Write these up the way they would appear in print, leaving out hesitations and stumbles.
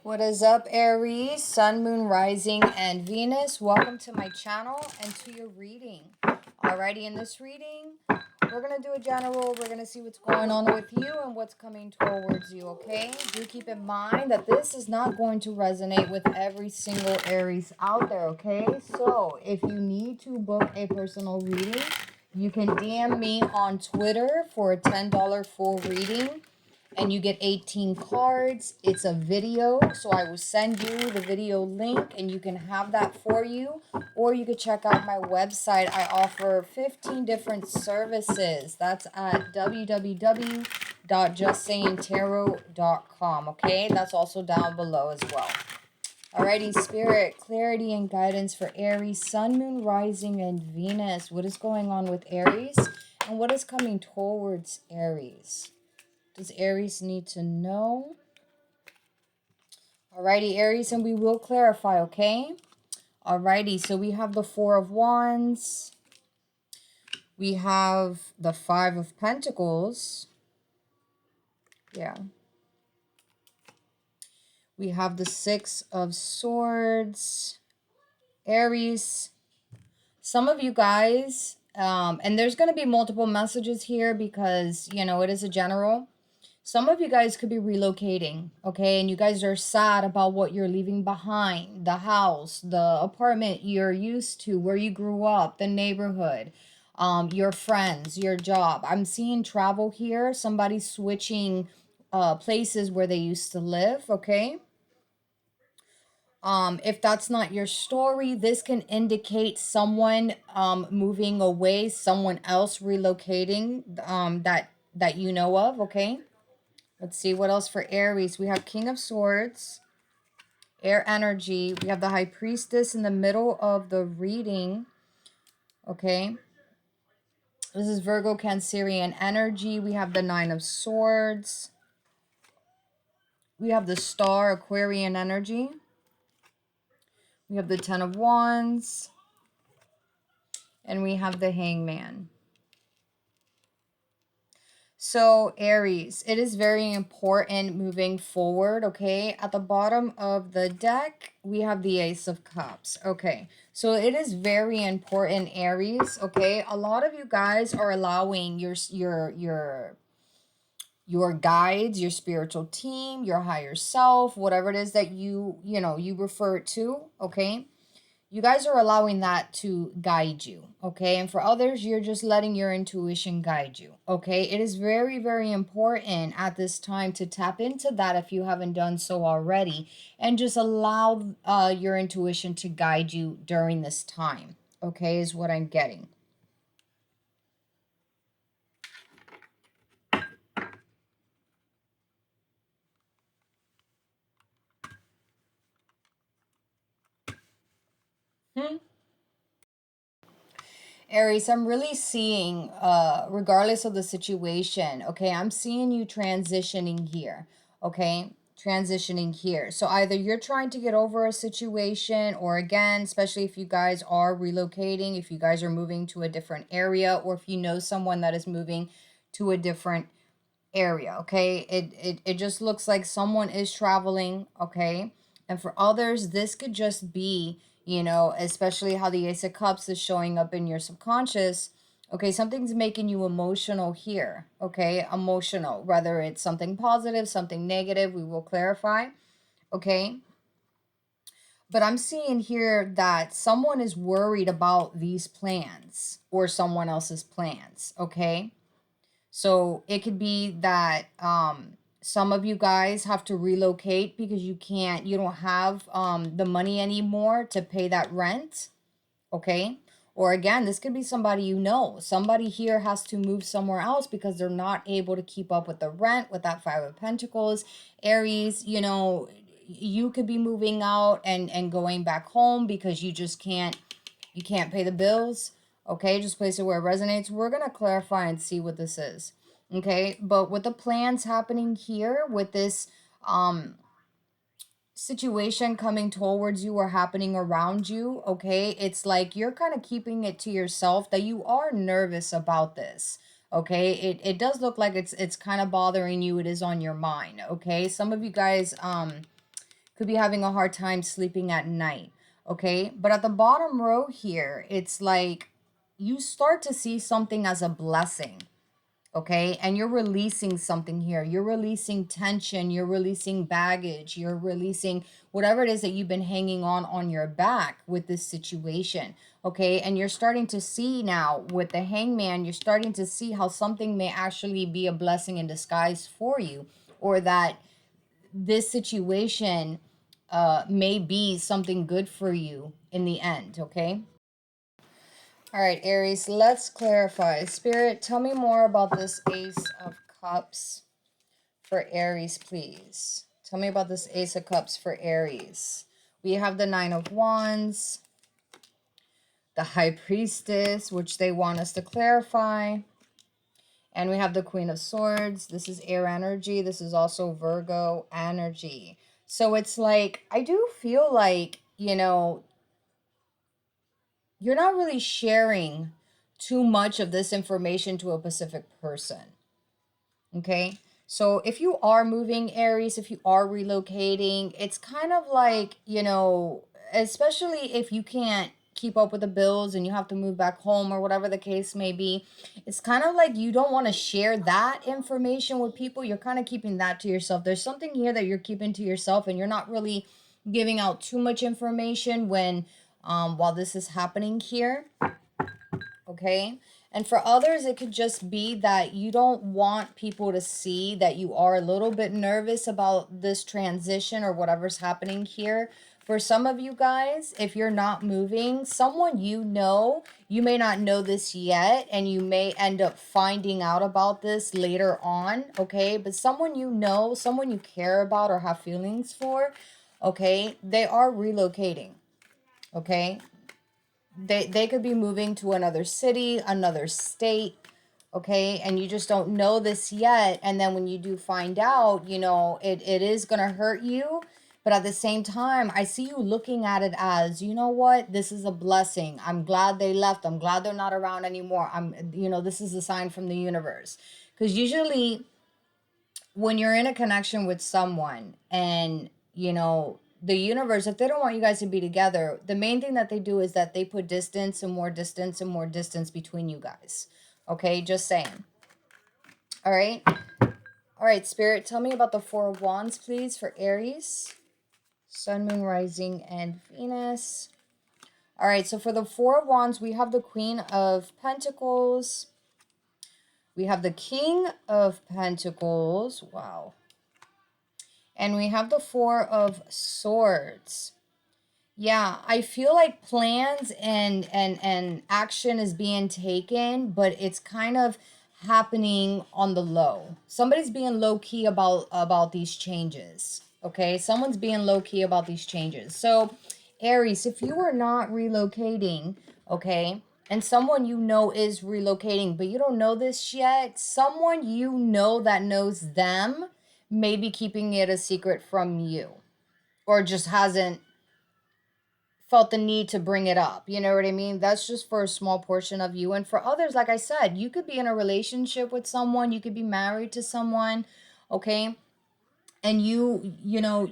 What is up, Aries, Sun, Moon, Rising, and Venus? Welcome to my channel and to your reading. Alrighty, in this reading, we're going to do a general. We're going to see what's going on with you and what's coming towards you, okay? Do keep in mind that this is not going to resonate with every single Aries out there, okay? So, if you need to book a personal reading, you can DM me on Twitter for a $10 full reading and you get 18 cards. It's a video, so I will send you the video link and you can have that for you, or you could check out my website. I offer 15 different services. That's at www.justsayingtarot.com. Okay, that's also down below as well. Alrighty, Spirit, clarity and guidance for Aries, Sun, Moon, Rising, and Venus. What is going on with Aries and what is coming towards Aries? Does Aries need to know? Alrighty, Aries, and we will clarify, okay? Alrighty, so we have the Four of Wands. We have the Five of Pentacles. Yeah. We have the Six of Swords. Aries, some of you guys, and there's going to be multiple messages here because, you know, it is a general. Some of you guys could be relocating, okay? And you guys are sad about what you're leaving behind. The house, the apartment you're used to, where you grew up, the neighborhood, your friends, your job. I'm seeing travel here. Somebody switching places where they used to live, okay? If that's not your story, this can indicate someone moving away, someone else relocating that you know of, okay? Let's see what else for Aries. We have King of Swords, air energy. We have the High Priestess in the middle of the reading. Okay. This is Virgo Cancerian energy. We have the Nine of Swords. We have the Star Aquarian energy. We have the Ten of Wands. And we have the Hangman. So, Aries, it is very important moving forward, okay? At the bottom of the deck, we have the Ace of Cups, okay? So, it is very important, Aries, okay? A lot of you guys are allowing your guides, your spiritual team, your higher self, whatever it is that you refer to, okay? You guys are allowing that to guide you, okay? And for others, you're just letting your intuition guide you, okay? It is very, very important at this time to tap into that if you haven't done so already, and just allow your intuition to guide you during this time, okay, is what I'm getting. Aries, I'm really seeing, regardless of the situation, okay, I'm seeing you transitioning here, okay? Transitioning here. So either you're trying to get over a situation, or again, especially if you guys are relocating, if you guys are moving to a different area, or if you know someone that is moving to a different area, okay? It just looks like someone is traveling, okay? And for others, this could just be, you know, especially how the Ace of Cups is showing up in your subconscious. Okay, something's making you emotional here, okay? Emotional, whether it's something positive, something negative, we will clarify, okay? But I'm seeing here that someone is worried about these plans or someone else's plans, okay? So it could be that some of you guys have to relocate because you don't have the money anymore to pay that rent, okay? Or again, this could be somebody you know. Somebody here has to move somewhere else because they're not able to keep up with the rent with that Five of Pentacles. Aries, you know, you could be moving out and going back home because you just can't pay the bills. Okay, just place it where it resonates. We're going to clarify and see what this is. Okay, but with the plans happening here, with this situation coming towards you or happening around you, okay, it's like you're kind of keeping it to yourself that you are nervous about this. Okay, it does look like it's kind of bothering you. It is on your mind. Okay, some of you guys could be having a hard time sleeping at night. Okay, but at the bottom row here, it's like you start to see something as a blessing. Okay, and you're releasing something here. You're releasing tension, you're releasing baggage, you're releasing whatever it is that you've been hanging on your back with this situation. Okay, and you're starting to see now with the Hangman, you're starting to see how something may actually be a blessing in disguise for you, or that this situation may be something good for you in the end. Okay. All right, Aries, let's clarify. Spirit, tell me more about this Ace of Cups for Aries, please. Tell me about this Ace of Cups for Aries. We have the Nine of Wands, the High Priestess, which they want us to clarify. And we have the Queen of Swords. This is air energy. This is also Virgo energy. So it's like, I do feel like, you know, you're not really sharing too much of this information to a specific person. Okay. So if you are moving, Aries, if you are relocating, it's kind of like, you know, especially if you can't keep up with the bills and you have to move back home or whatever the case may be, it's kind of like you don't want to share that information with people. You're kind of keeping that to yourself. There's something here that you're keeping to yourself, and you're not really giving out too much information when while this is happening here. Okay. And for others, it could just be that you don't want people to see that you are a little bit nervous about this transition or whatever's happening here. For some of you guys, if you're not moving, someone you know, you may not know this yet, and you may end up finding out about this later on, okay? But someone you know, someone you care about or have feelings for, okay, they are relocating, okay? They could be moving to another city, another state, okay? And you just don't know this yet. And then when you do find out, you know, it is going to hurt you. But at the same time, I see you looking at it as, you know what? This is a blessing. I'm glad they left. I'm glad they're not around anymore. You know, this is a sign from the universe. Because usually when you're in a connection with someone and, you know, the universe, if they don't want you guys to be together, the main thing that they do is that they put distance and more distance and more distance between you guys. Okay, just saying. All right. All right, Spirit, tell me about the Four of Wands, please, for Aries. Sun, Moon, Rising, and Venus. All right, so for the Four of Wands, we have the Queen of Pentacles. We have the King of Pentacles. Wow. And we have the Four of Swords. Yeah, I feel like plans and action is being taken, but it's kind of happening on the low. Somebody's being low key about these changes. Okay? Someone's being low key about these changes. So, Aries, if you are not relocating, okay, and someone you know is relocating, but you don't know this yet, someone you know that knows them may be keeping it a secret from you, or just hasn't felt the need to bring it up. You know what I mean? That's just for a small portion of you. And for others, like I said, you could be in a relationship with someone, you could be married to someone, okay? And you know,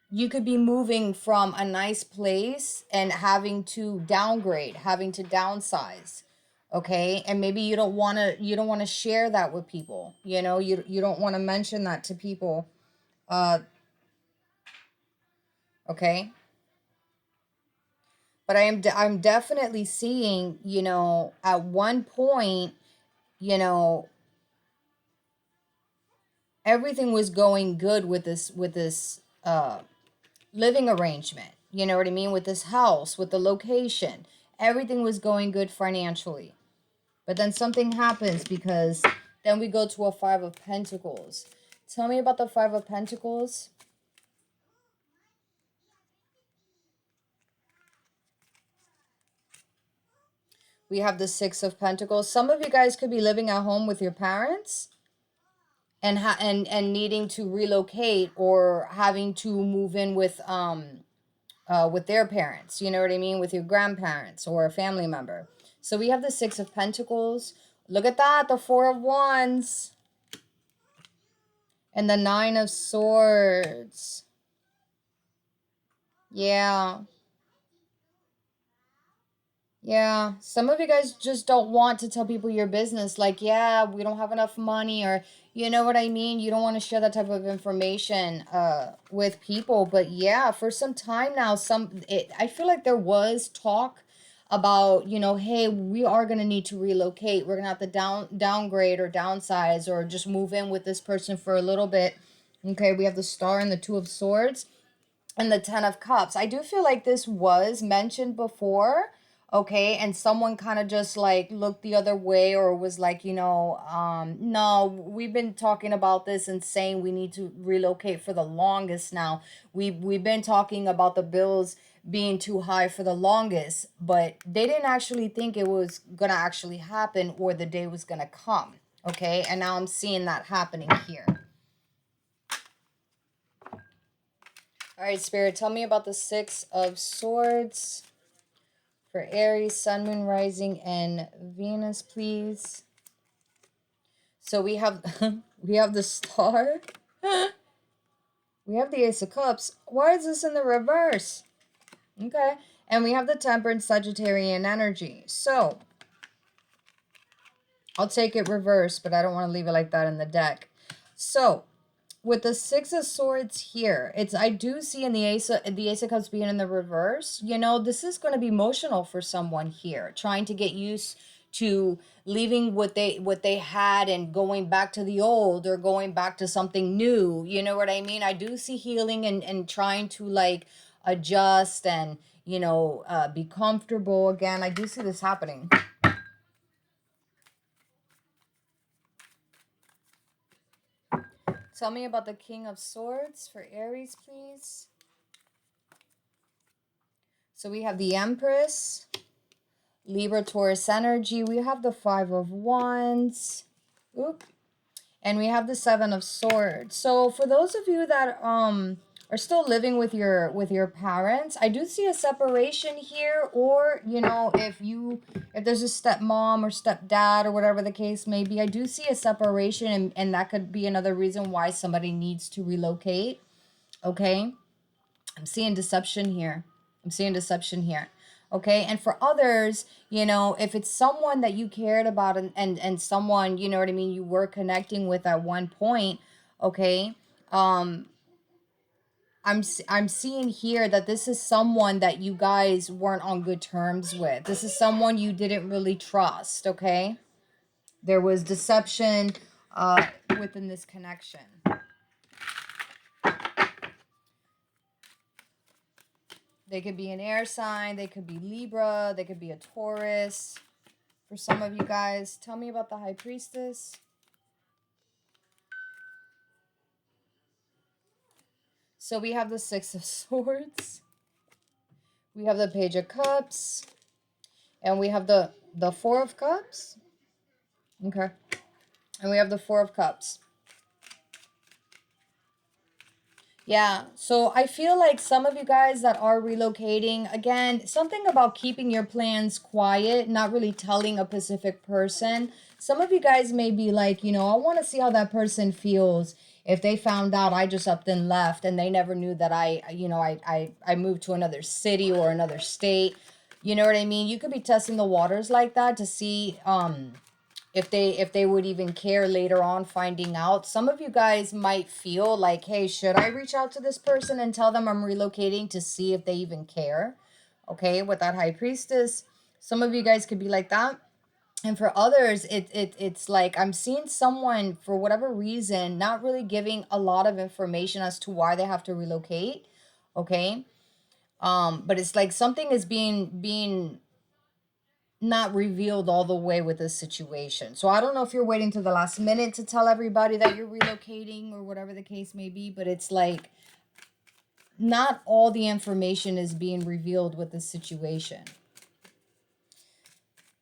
you could be moving from a nice place and having to downgrade, having to downsize. Okay? And maybe you don't want to share that with people. You know, you don't want to mention that to people. Okay? But I'm definitely seeing, you know, at one point, you know, everything was going good with this living arrangement. You know what I mean? With this house, with the location. Everything was going good financially. But then something happens, because then we go to a Five of Pentacles. Tell me about the Five of Pentacles. We have the Six of Pentacles. Some of you guys could be living at home with your parents and and needing to relocate, or having to move in with their parents, you know what I mean, with your grandparents or a family member. So we have the Six of Pentacles. Look at that, the Four of Wands and the Nine of Swords. Yeah. Yeah, some of you guys just don't want to tell people your business. Like, yeah, we don't have enough money, or you know what I mean? You don't want to share that type of information with people. But yeah, for some time now, I feel like there was talk about, hey, we are gonna need to relocate. We're gonna have to downgrade or downsize or just move in with this person for a little bit. Okay, we have the Star and the Two of Swords and the Ten of Cups. I do feel like this was mentioned before, okay, and someone kind of just like looked the other way or was like, no, we've been talking about this and saying we need to relocate for the longest now. We've been talking about the bills being too high for the longest, but they didn't actually think it was gonna actually happen or the day was gonna come, okay? And now I'm seeing that happening here. All right, Spirit, tell me about the Six of Swords for Aries, Sun, Moon, Rising, and Venus, please. So we have we have the Star. We have the Ace of Cups. Why is this in the reverse? Okay. And we have the Temperance, Sagittarian energy. So I'll take it reverse, but I don't want to leave it like that in the deck. So with the Six of Swords here, I do see in the Ace of Cups being in the reverse. This is going to be emotional for someone here, trying to get used to leaving what they had and going back to the old or going back to something new. You know what I mean? I do see healing and trying to like adjust and be comfortable again. I do see this happening. Tell me about the King of Swords for Aries, please. So we have the Empress, Libra, Taurus energy. We have the Five of Wands. Oop. And we have the Seven of Swords. So for those of you that are still living with your parents, I do see a separation here, or if there's a stepmom or stepdad or whatever the case may be, I do see a separation, and that could be another reason why somebody needs to relocate. Okay? I'm seeing deception here. Okay. And for others, if it's someone that you cared about and someone, you know what I mean, you were connecting with at one point, okay. I'm seeing here that this is someone that you guys weren't on good terms with. This is someone you didn't really trust, okay? There was deception within this connection. They could be an air sign, they could be Libra, they could be a Taurus. For some of you guys, tell me about the High Priestess. So we have the Six of Swords. We have the Page of Cups. And we have the Four of Cups. Okay. And we have the Four of Cups. Yeah, so I feel like some of you guys that are relocating, again, something about keeping your plans quiet, not really telling a specific person. Some of you guys may be like, I want to see how that person feels if they found out I just upped and left and they never knew that I moved to another city or another state. You know what I mean? You could be testing the waters like that to see if they would even care later on finding out. Some of you guys might feel like, hey, should I reach out to this person and tell them I'm relocating to see if they even care? Okay, with that High Priestess, some of you guys could be like that. And for others, it's like I'm seeing someone for whatever reason not really giving a lot of information as to why they have to relocate. Okay. But it's like something is being not revealed all the way with this situation. So I don't know if you're waiting to the last minute to tell everybody that you're relocating or whatever the case may be, but it's like not all the information is being revealed with this situation.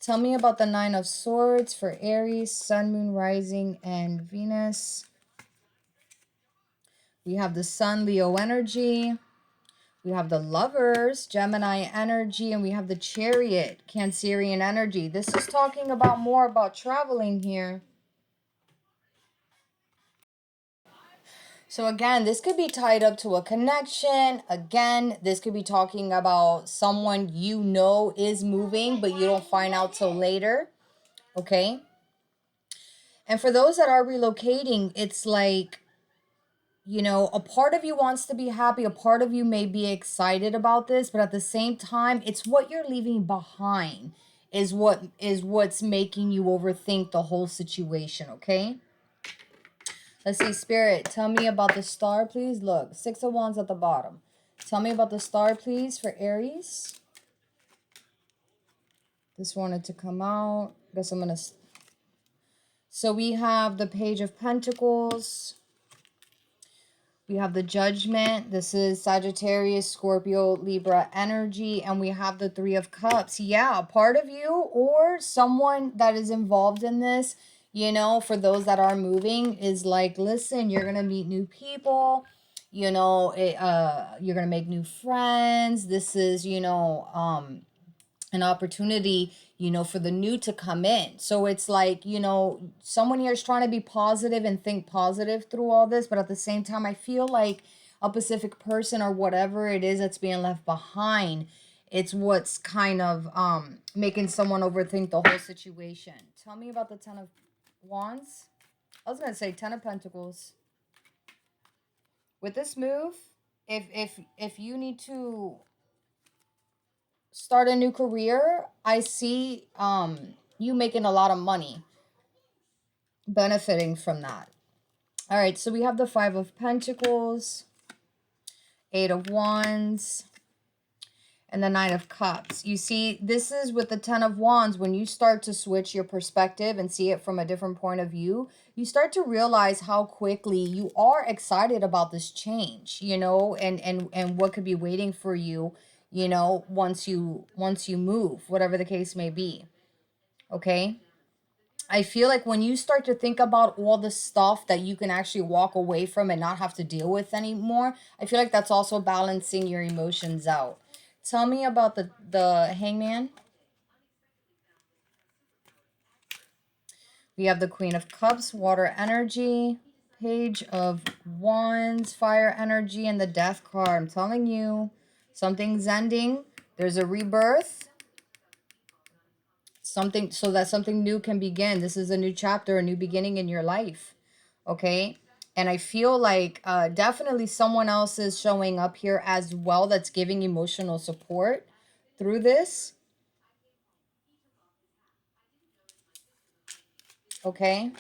Tell me about the Nine of Swords for Aries, Sun, Moon, Rising, and Venus. We have the Sun, Leo energy. We have the Lovers, Gemini energy, and we have the Chariot, Cancerian energy. This is talking about more about traveling here. So again, this could be tied up to a connection. Again, this could be talking about someone you know is moving, but you don't find out till later. Okay. And for those that are relocating, it's like, you know, a part of you wants to be happy, a part of you may be excited about this, but at the same time, it's what you're leaving behind is what's making you overthink the whole situation, okay? Let's see, Spirit, tell me about the star, please. Look, 6 of Wands at the bottom. Tell me about the star, please, for Aries. This wanted to come out. Guess I'm going to... So we have the Page of Pentacles. We have the Judgment. This is Sagittarius, Scorpio, Libra energy. And we have the Three of Cups. Yeah, a part of you or someone that is involved in this, you know, for those that are moving is like, listen, you're going to meet new people. You know, you're going to make new friends. This is, you know, an opportunity, you know, for the new to come in. So it's like, you know, someone here is trying to be positive and think positive through all this, but at the same time, I feel like a Pacific person or whatever it is that's being left behind, it's what's kind of making someone overthink the whole situation. Tell me about the Ten of Wands. I was gonna say Ten of Pentacles. With this move, if you need to start a new career, I see you making a lot of money benefiting from that. All right, so we have the Five of Pentacles, 8 of Wands, and the Nine of Cups. You see, this is with the 10 of Wands. When you start to switch your perspective and see it from a different point of view, you start to realize how quickly you are excited about this change, you know, and what could be waiting for you, you know, once you move, whatever the case may be. Okay? I feel like when you start to think about all the stuff that you can actually walk away from and not have to deal with anymore, I feel like that's also balancing your emotions out. Tell me about the Hangman. We have the Queen of Cups, water energy, Page of Wands, fire energy, and the Death card. I'm telling you, something's ending. There's a rebirth. Something so that something new can begin. This is a new chapter, a new beginning in your life. Okay? And I feel like definitely someone else is showing up here as well that's giving emotional support through this. Okay?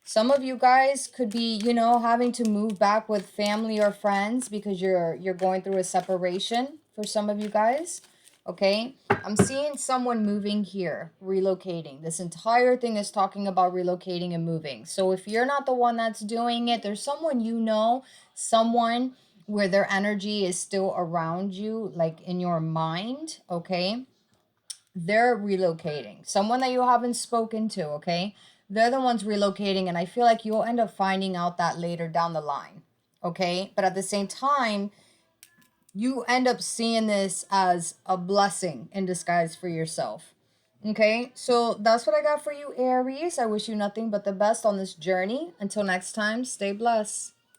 Some of you guys could be, you know, having to move back with family or friends because you're going through a separation for some of you guys. Okay? I'm seeing someone moving here, relocating. This entire thing is talking about relocating and moving. So if you're not the one that's doing it, there's someone you know, someone where their energy is still around you, like in your mind, okay? They're relocating. Someone that you haven't spoken to, okay? They're the ones relocating, and I feel like you'll end up finding out that later down the line, okay? But at the same time, you end up seeing this as a blessing in disguise for yourself. Okay, so that's what I got for you, Aries. I wish you nothing but the best on this journey. Until next time, stay blessed.